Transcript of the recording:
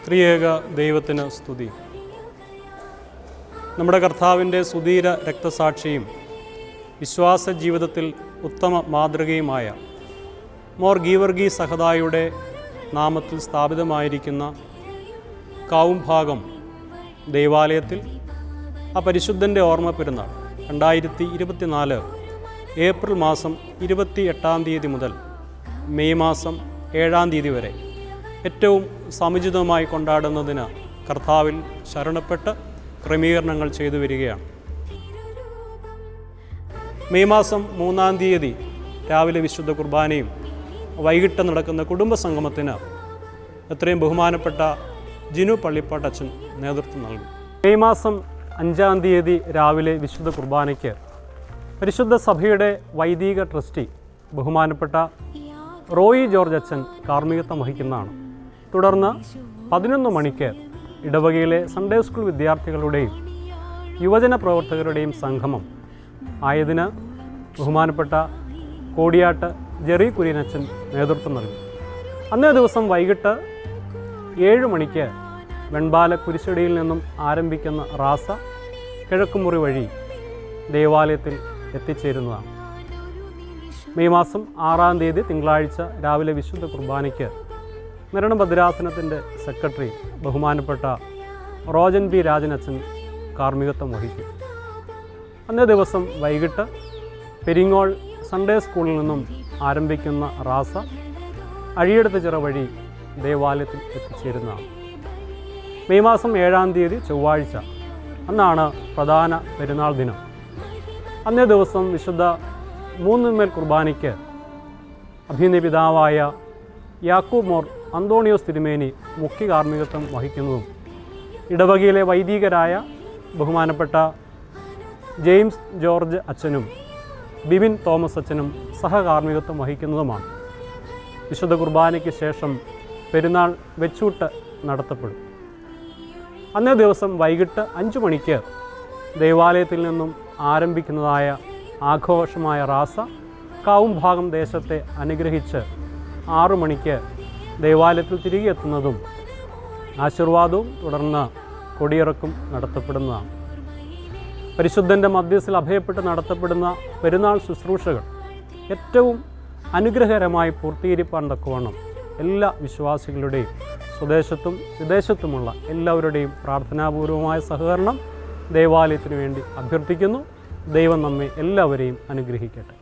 ത്രിയേക ദൈവത്തിന് സ്തുതി. നമ്മുടെ കർത്താവിൻ്റെ സുധീര രക്തസാക്ഷിയും വിശ്വാസ ജീവിതത്തിൽ ഉത്തമ മാതൃകയുമായ മോർ ഗീവർഗി സഹദായുടെ നാമത്തിൽ സ്ഥാപിതമായിരിക്കുന്ന കാവുംഭാഗം ദൈവാലയത്തിൽ ആ പരിശുദ്ധൻ്റെ ഓർമ്മ പെരുന്നാൾ 2024 ഏപ്രിൽ മാസം 28 മുതൽ മെയ് മാസം 7 വരെ ഏറ്റവും സമുചിതമായി കൊണ്ടാടുന്നതിന് കർത്താവിൽ ശരണപ്പെട്ട് ക്രമീകരണങ്ങൾ ചെയ്തു വരികയാണ്. മെയ് മാസം 3 രാവിലെ വിശുദ്ധ കുർബാനയും വൈകിട്ട് നടക്കുന്ന കുടുംബസംഗമത്തിന് എത്രയും ബഹുമാനപ്പെട്ട ജിനു പള്ളിപ്പാട്ടച്ചൻ നേതൃത്വം നൽകും. മെയ് മാസം 5 രാവിലെ വിശുദ്ധ കുർബാനയ്ക്ക് പരിശുദ്ധ സഭയുടെ വൈദിക ട്രസ്റ്റി ബഹുമാനപ്പെട്ട റോയി ജോർജ് അച്ഛൻ കാർമ്മികത്വം വഹിക്കുന്നതാണ്. തുടർന്ന് 11 മണിക്ക് ഇടവകയിലെ സൺഡേ സ്കൂൾ വിദ്യാർത്ഥികളുടെയും യുവജന പ്രവർത്തകരുടെയും സംഗമം ആയതിന് ബഹുമാനപ്പെട്ട കോടിയാട്ട് ജെറി കുര്യനച്ചൻ നേതൃത്വം നൽകി. അന്നേ ദിവസം വൈകിട്ട് 7 മണിക്ക് വെൺപാല കുരിശടിയിൽ നിന്നും ആരംഭിക്കുന്ന റാസ കിഴക്കുമുറി വഴി ദേവാലയത്തിൽ എത്തിച്ചേരുന്നതാണ്. മെയ് മാസം 6 തിങ്കളാഴ്ച രാവിലെ വിശുദ്ധ കുർബാനയ്ക്ക് മരണഭദ്രാസനത്തിൻ്റെ സെക്രട്ടറി ബഹുമാനപ്പെട്ട റോജൻ പി രാജനച്ചൻ കാർമ്മികത്വം വഹിക്കും. അന്നേ ദിവസം വൈകിട്ട് പെരിങ്ങോൾ സൺഡേ സ്കൂളിൽ നിന്നും ആരംഭിക്കുന്ന റാസ അഴിയെടുത്ത ചിറ വഴി ദേവാലയത്തിൽ എത്തിച്ചേരുന്നതാണ്. മെയ് മാസം 7 ചൊവ്വാഴ്ച അന്നാണ് പ്രധാന പെരുന്നാൾ ദിനം. അന്നേ ദിവസം വിശുദ്ധ മൂന്നിന്മേൽ കുർബാനയ്ക്ക് അഭിനയ പിതാവായ യാക്കൂബ് മോർ അന്തോണിയോസ് തിരുമേനി മുഖ്യ കാർമ്മികത്വം വഹിക്കുന്നതും ഇടവകയിലെ വൈദികരായ ബഹുമാനപ്പെട്ട ജെയിംസ് ജോർജ് അച്ഛനും ബിബിൻ തോമസ് അച്ഛനും സഹകാർമ്മികത്വം വഹിക്കുന്നതുമാണ്. വിശുദ്ധ കുർബാനയ്ക്ക് ശേഷം പെരുന്നാൾ വെച്ചൂട്ട് നടത്തപ്പെടും. അന്നേ ദിവസം വൈകിട്ട് 5 മണിക്ക് ദേവാലയത്തിൽ നിന്നും ആരംഭിക്കുന്നതായ ആഘോഷമായ റാസ കാവുംഭാഗം ദേശത്തെ അനുഗ്രഹിച്ച് 6 മണിക്ക് ദേവാലയത്തിൽ തിരികെ എത്തുന്നതും ആശീർവാദവും തുടർന്ന് കൊടിയിറക്കും നടത്തപ്പെടുന്നതാണ്. പരിശുദ്ധൻ്റെ മധ്യസ്ഥയിൽ അഭയപ്പെട്ട് നടത്തപ്പെടുന്ന പെരുന്നാൾ ശുശ്രൂഷകൾ ഏറ്റവും അനുഗ്രഹകരമായി പൂർത്തീകരിപ്പാൻ തക്കവണ്ണം എല്ലാ വിശ്വാസികളുടെയും സ്വദേശത്തും വിദേശത്തുമുള്ള എല്ലാവരുടെയും പ്രാർത്ഥനാപൂർവമായ സഹകരണം ദേവാലയത്തിനു വേണ്ടി അഭ്യർത്ഥിക്കുന്നു. ദൈവം നമ്മെ എല്ലാവരെയും അനുഗ്രഹിക്കട്ടെ.